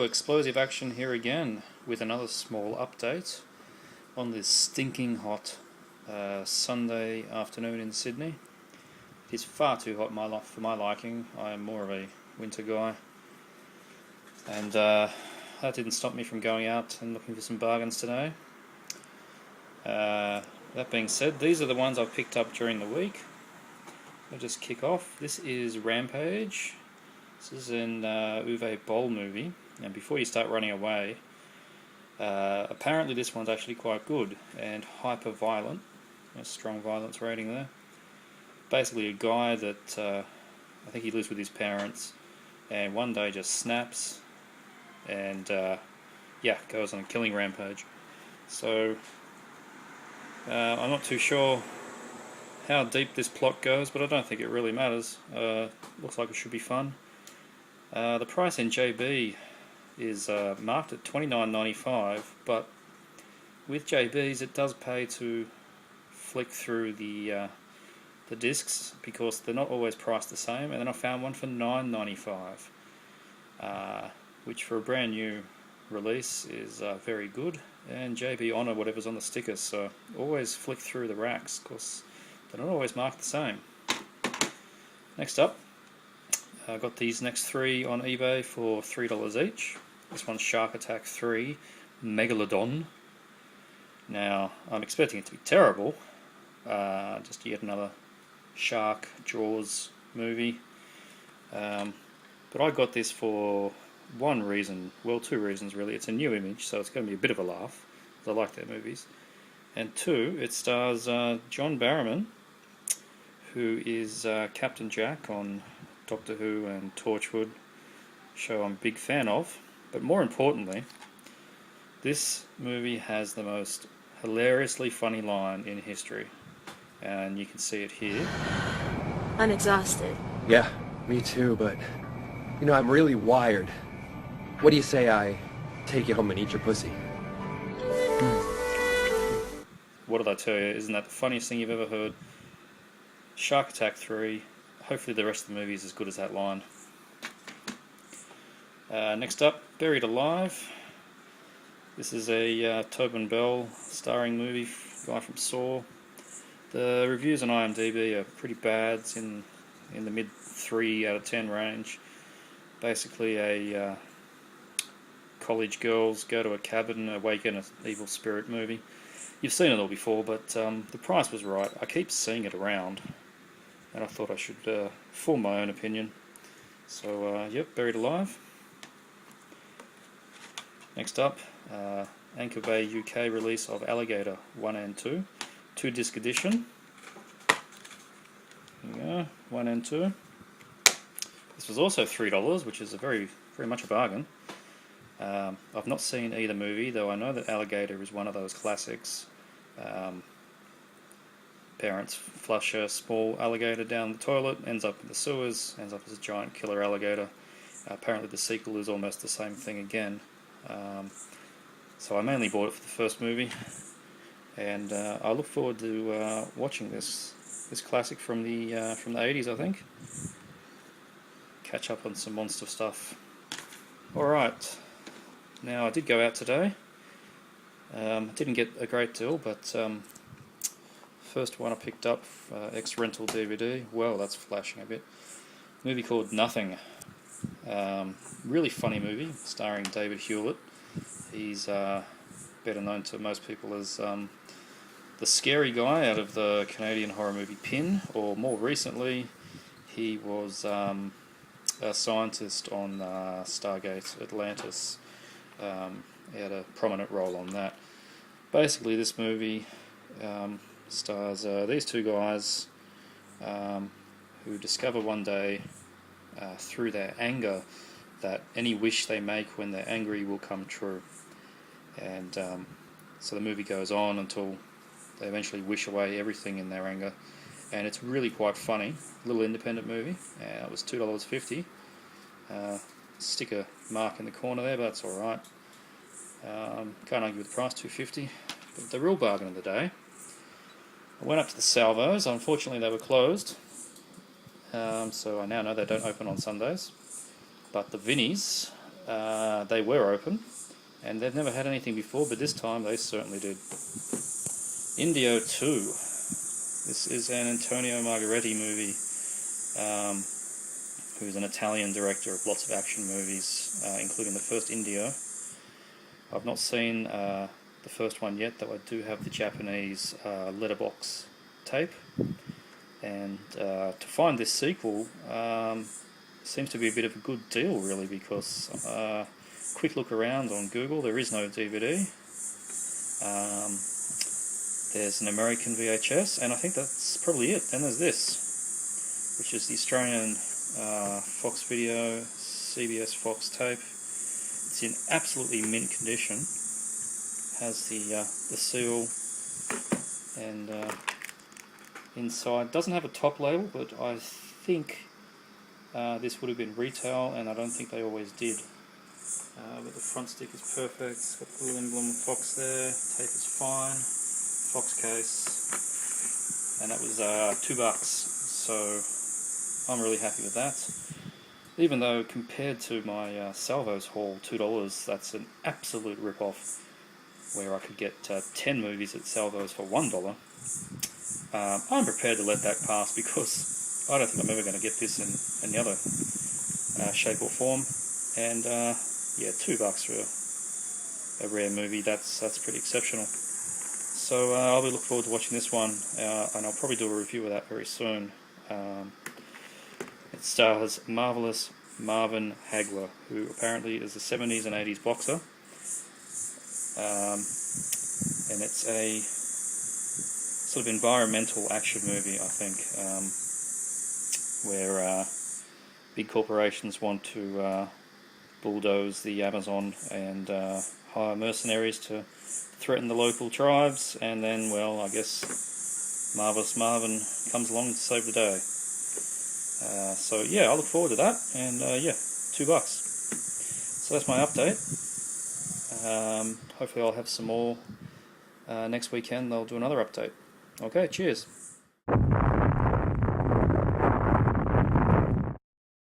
Hello, Explosive Action here again with another small update on this stinking hot Sunday afternoon in Sydney. It is far too hot for my liking. I am more of a winter guy, and that didn't stop me from going out and looking for some bargains today. That being said, these are the ones I've picked up during the week. I'll just kick off. This is Rampage. This is an Uwe Boll movie, and before you start running away, apparently this one's actually quite good and hyper-violent. A strong violence rating there. Basically a guy that I think he lives with his parents, and one day just snaps and goes on a killing rampage. So I'm not too sure how deep this plot goes, but I don't think it really matters. Looks like it should be fun. The price in JB is marked at $29.95, but with JBs it does pay to flick through the discs because they're not always priced the same. And then I found one for $9.95, which for a brand new release is very good. And JB honour whatever's on the stickers, so always flick through the racks because they're not always marked the same. Next up, I got these next three on eBay for $3 each. This one's Shark Attack 3 Megalodon. Now, I'm expecting it to be terrible. Just yet another shark Jaws movie. But I got this for one reason, well, two reasons really. It's a new image, so it's going to be a bit of a laugh, because I like their movies. And two, it stars John Barrowman, who is Captain Jack on Doctor Who and Torchwood, show I'm a big fan of. But more importantly, this movie has the most hilariously funny line in history, and you can see it here. I'm exhausted. Yeah, me too, but you know, I'm really wired. What do you say I take you home and eat your pussy? What did I tell you? Isn't that the funniest thing you've ever heard? Shark Attack 3. Hopefully the rest of the movie is as good as that line. Next up, Buried Alive. This is a Tobin Bell starring movie, guy from Saw. The reviews on IMDb are pretty bad. It's in the mid 3 out of 10 range. Basically a college girls go to a cabin and awaken an evil spirit movie. You've seen it all before, but the price was right. I keep seeing it around, and I thought I should form my own opinion. So, yep, Buried Alive. Next up, Anchor Bay UK release of Alligator 1 and 2. 2-disc edition. There we go, 1 and 2. This was also $3, which is a very much a bargain. I've not seen either movie, though I know that Alligator is one of those classics. Parents flush a small alligator down the toilet, ends up in the sewers, ends up as a giant killer alligator. Apparently the sequel is almost the same thing again. So I mainly bought it for the first movie, and I look forward to watching this classic from the 80s, I think. Catch up on some monster stuff. Alright, now I did go out today. Didn't get a great deal, but first one I picked up, ex-rental DVD. Well, that's flashing a bit. A movie called Nothing. Really funny movie, starring David Hewlett. He's better known to most people as the scary guy out of the Canadian horror movie Pin, or more recently, he was a scientist on Stargate Atlantis. He had a prominent role on that. Basically, this movie stars these two guys who discover one day through their anger that any wish they make when they're angry will come true. And so the movie goes on until they eventually wish away everything in their anger. And it's really quite funny. Little independent movie. It was $2.50. Sticker mark in the corner there, but that's alright. Can't argue with the price, $2.50. But the real bargain of the day, I went up to the Salvos. Unfortunately they were closed, so I now know they don't open on Sundays. But the Vinnies They were open, and they've never had anything before, but this time they certainly did. Indio 2. This is an Antonio Margheriti movie, who's an Italian director of lots of action movies, including the first Indio. I've not seen the first one yet, though I do have the Japanese letterbox tape. And to find this sequel seems to be a bit of a good deal, really, because quick look around on Google, there is no DVD. There's an American VHS, and I think that's probably it. Then there's this, which is the Australian Fox Video, CBS Fox tape. It's in absolutely mint condition. Has the seal, and inside doesn't have a top label, but I think this would have been retail, and I don't think they always did. But the front stick is perfect. It's got the little emblem of Fox there. Tape is fine. Fox case, and that was $2. So I'm really happy with that. Even though compared to my Salvos haul, $2, that's an absolute rip-off. Where I could get 10 movies at Salvos for $1. I'm prepared to let that pass because I don't think I'm ever going to get this in any other shape or form. And yeah, $2 for a rare movie, that's pretty exceptional. So I'll be looking forward to watching this one, and I'll probably do a review of that very soon. It stars marvelous Marvin Hagler, who apparently is a 70s and 80s boxer. And it's a sort of environmental action movie, I think, where big corporations want to bulldoze the Amazon and hire mercenaries to threaten the local tribes, and then, well, I guess Marvelous Marvin comes along to save the day. So yeah, I look forward to that, and yeah, $2. So that's my update. Hopefully I'll have some more next weekend. I'll do another update. Okay, cheers.